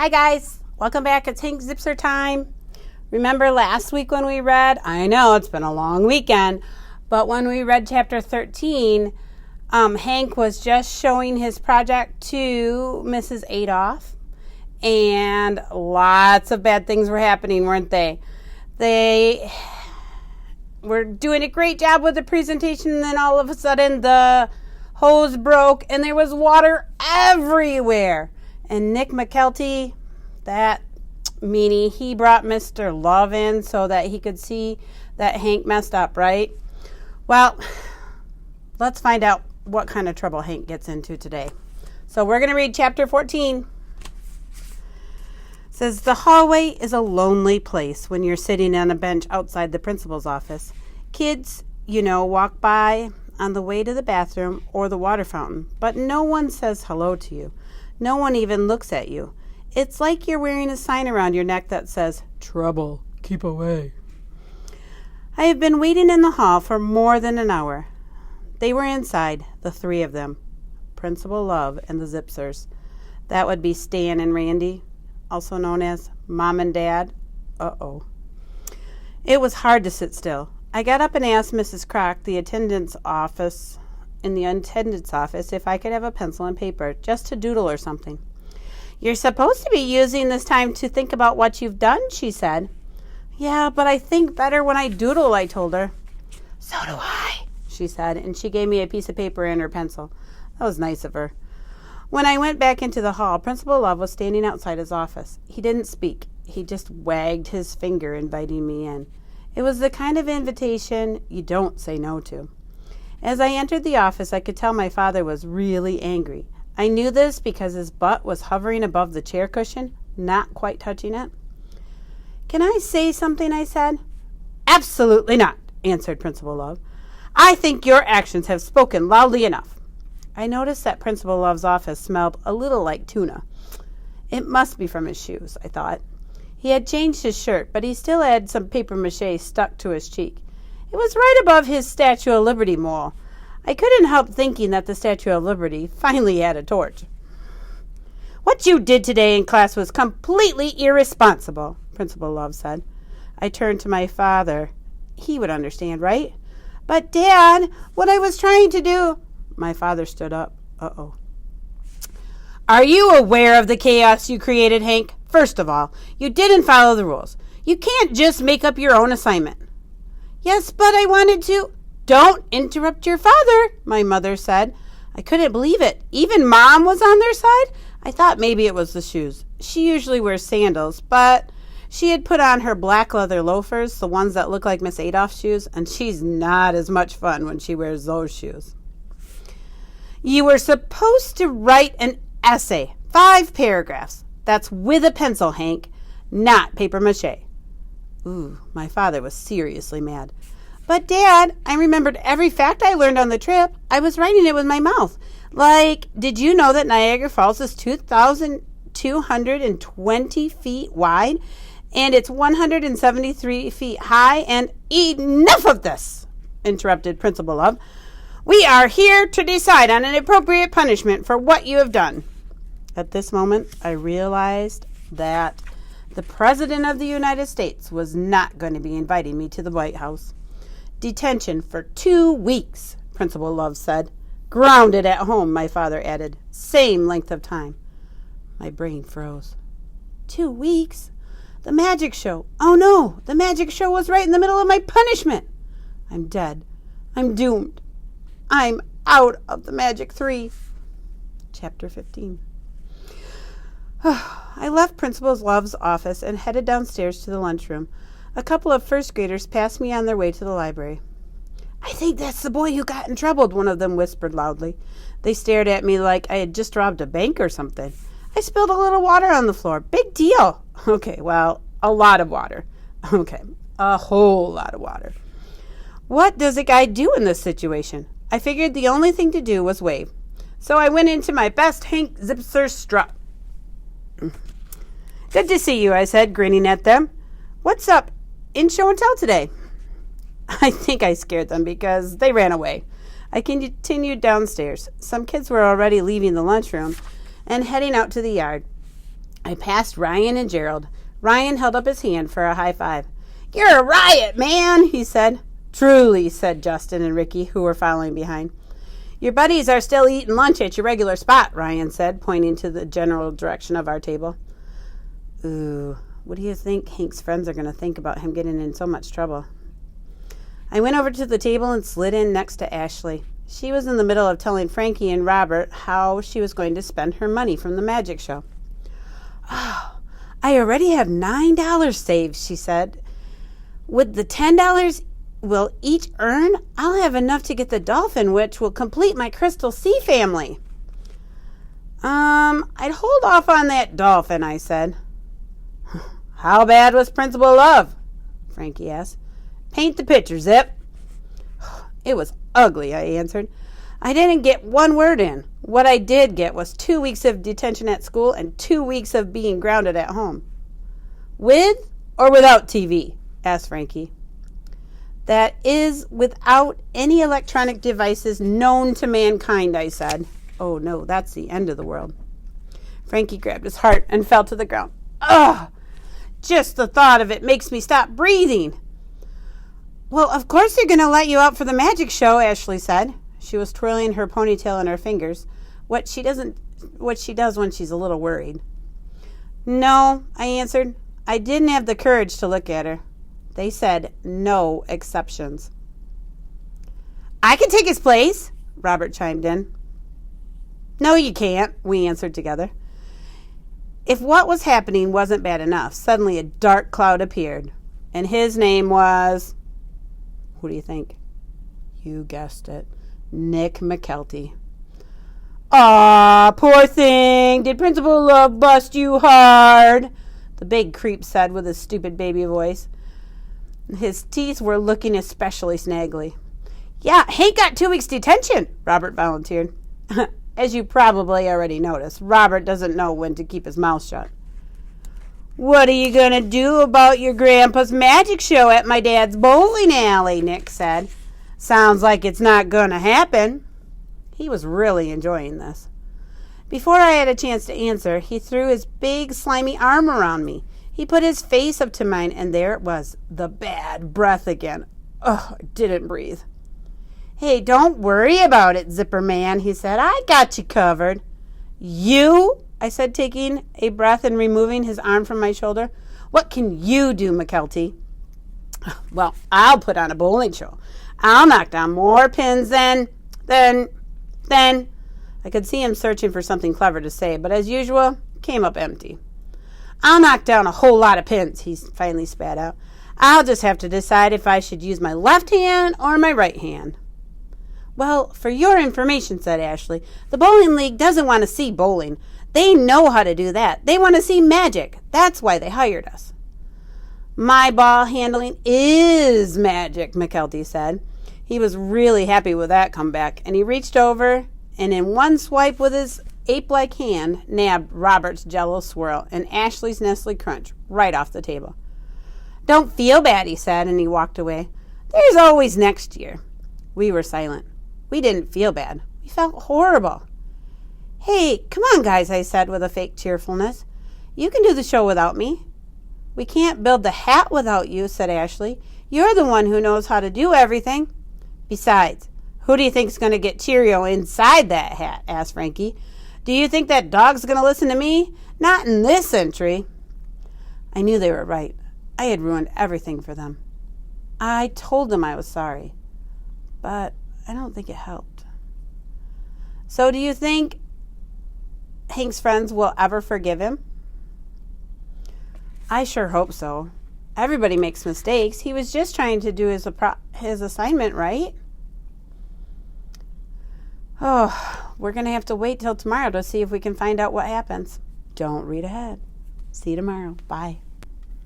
Hi guys, welcome back. It's Hank Zipzer time. Remember last week when we read, I know it's been a long weekend, but when we read chapter 13, Hank was just showing his project to Mrs. Adolph, and lots of bad things were happening, weren't they? They were doing a great job with the presentation, and then all of a sudden the hose broke and there was water everywhere. And Nick McKelty, that meanie, he brought Mr. Love in so that he could see that Hank messed up, right? Well, let's find out what kind of trouble Hank gets into today. So we're going to read chapter 14. It says, the hallway is a lonely place when you're sitting on a bench outside the principal's office. Kids, walk by on the way to the bathroom or the water fountain, but no one says hello to you. No one even looks at you. It's like you're wearing a sign around your neck that says, "Trouble, keep away." I have been waiting in the hall for more than an hour. They were inside, the three of them, Principal Love and the Zitzers. That would be Stan and Randy, also known as Mom and Dad. Uh-oh. It was hard to sit still. I got up and asked Mrs. Crock, the attendant's office, if I could have a pencil and paper, just to doodle or something. You're supposed to be using this time to think about what you've done, she said. Yeah, but I think better when I doodle, I told her. So do I, she said, and she gave me a piece of paper and her pencil. That was nice of her. When I went back into the hall, Principal Love was standing outside his office. He didn't speak. He just wagged his finger, inviting me in. It was the kind of invitation you don't say no to. As I entered the office, I could tell my father was really angry. I knew this because his butt was hovering above the chair cushion, not quite touching it. Can I say something, I said. Absolutely not, answered Principal Love. I think your actions have spoken loudly enough. I noticed that Principal Love's office smelled a little like tuna. It must be from his shoes, I thought. He had changed his shirt, but he still had some papier-mâché stuck to his cheek. It was right above his Statue of Liberty mole. I couldn't help thinking that the Statue of Liberty finally had a torch. What you did today in class was completely irresponsible, Principal Love said. I turned to my father. He would understand, right? But, Dad, what I was trying to do... My father stood up. Uh-oh. Are you aware of the chaos you created, Hank? First of all, you didn't follow the rules. You can't just make up your own assignment. Yes, but I wanted to... Don't interrupt your father, my mother said. I couldn't believe it. Even Mom was on their side? I thought maybe it was the shoes. She usually wears sandals, but she had put on her black leather loafers, the ones that look like Miss Adolph's shoes, and she's not as much fun when she wears those shoes. You were supposed to write an essay, 5 paragraphs. That's with a pencil, Hank, not papier-mâché. Ooh, my father was seriously mad. But, Dad, I remembered every fact I learned on the trip. I was writing it with my mouth. Like, did you know that Niagara Falls is 2,220 feet wide and it's 173 feet high? And enough of this, interrupted Principal Love. We are here to decide on an appropriate punishment for what you have done. At this moment, I realized that the President of the United States was not going to be inviting me to the White House. Detention for 2 weeks, Principal Love said. Grounded at home, my father added. Same length of time. My brain froze. 2 weeks? The magic show. Oh no, the magic show was right in the middle of my punishment. I'm dead. I'm doomed. I'm out of the Magic 3. Chapter 15. I left Principal Love's office and headed downstairs to the lunchroom. A couple of first graders passed me on their way to the library. I think that's the boy who got in trouble, one of them whispered loudly. They stared at me like I had just robbed a bank or something. I spilled a little water on the floor. Big deal. Okay, well, a lot of water. Okay, a whole lot of water. What does a guy do in this situation? I figured the only thing to do was wave. So I went into my best Hank Zipzer strut. Good to see you, I said, grinning at them. What's up in show and tell today? I think I scared them because they ran away. I continued downstairs. Some kids were already leaving the lunchroom and heading out to the yard. I passed Ryan and Gerald. Ryan held up his hand for a high five. "You're a riot, man," he said. "Truly," said Justin and Ricky, who were following behind. "Your buddies are still eating lunch at your regular spot," Ryan said, pointing to the general direction of our table. Ooh, what do you think Hank's friends are going to think about him getting in so much trouble? I went over to the table and slid in next to Ashley. She was in the middle of telling Frankie and Robert how she was going to spend her money from the magic show. "Oh, I already have $9 saved," she said. "With the $10 we'll each earn, I'll have enough to get the dolphin, which will complete my Crystal Sea family." I'd hold off on that dolphin," I said. "How bad was Principal Love?" Frankie asked. "Paint the picture, Zip." "It was ugly," I answered. "I didn't get one word in. What I did get was 2 weeks of detention at school and 2 weeks of being grounded at home." "With or without TV?" asked Frankie. "That is, without any electronic devices known to mankind," I said. "Oh no, that's the end of the world." Frankie grabbed his heart and fell to the ground. "Ugh! Just the thought of it makes me stop breathing." "Well, of course they're going to let you out for the magic show," Ashley said. She was twirling her ponytail in her fingers, what she does when she's a little worried. "No," I answered. I didn't have the courage to look at her. They said no exceptions. "I can take his place," Robert chimed in. "No, you can't," we answered together. If what was happening wasn't bad enough, suddenly a dark cloud appeared, and his name was... Who do you think? You guessed it. Nick McKelty. "Aw, poor thing. Did Principal Love bust you hard?" the big creep said with his stupid baby voice. His teeth were looking especially snaggly. "Yeah, Hank got 2 weeks detention," Robert volunteered. As you probably already noticed, Robert doesn't know when to keep his mouth shut. "What are you going to do about your grandpa's magic show at my dad's bowling alley?" Nick said. "Sounds like it's not going to happen." He was really enjoying this. Before I had a chance to answer, he threw his big, slimy arm around me. He put his face up to mine, and there it was, the bad breath again. Ugh, I didn't breathe. "Hey, don't worry about it, Zipper Man," he said. "I got you covered." "You?" I said, taking a breath and removing his arm from my shoulder. "What can you do, McKelty?" "Well, I'll put on a bowling show. I'll knock down more pins than... I could see him searching for something clever to say, but as usual, came up empty. "I'll knock down a whole lot of pins," he finally spat out. "I'll just have to decide if I should use my left hand or my right hand." "Well, for your information," said Ashley, "the bowling league doesn't want to see bowling. They know how to do that. They want to see magic. That's why they hired us." "My ball handling is magic," McKelty said. He was really happy with that comeback, and he reached over and in one swipe with his ape-like hand nabbed Robert's Jell-O swirl and Ashley's Nestle Crunch right off the table. "Don't feel bad," he said, and he walked away. "There's always next year." We were silent. We didn't feel bad. We felt horrible. "Hey, come on, guys," I said with a fake cheerfulness. "You can do the show without me." "We can't build the hat without you," said Ashley. "You're the one who knows how to do everything." "Besides, who do you think's going to get Cheerio inside that hat?" asked Frankie. "Do you think that dog's going to listen to me? Not in this century." I knew they were right. I had ruined everything for them. I told them I was sorry, but I don't think it helped. So do you think Hank's friends will ever forgive him? I sure hope so. Everybody makes mistakes. He was just trying to do his assignment, right? Oh, we're going to have to wait till tomorrow to see if we can find out what happens. Don't read ahead. See you tomorrow. Bye.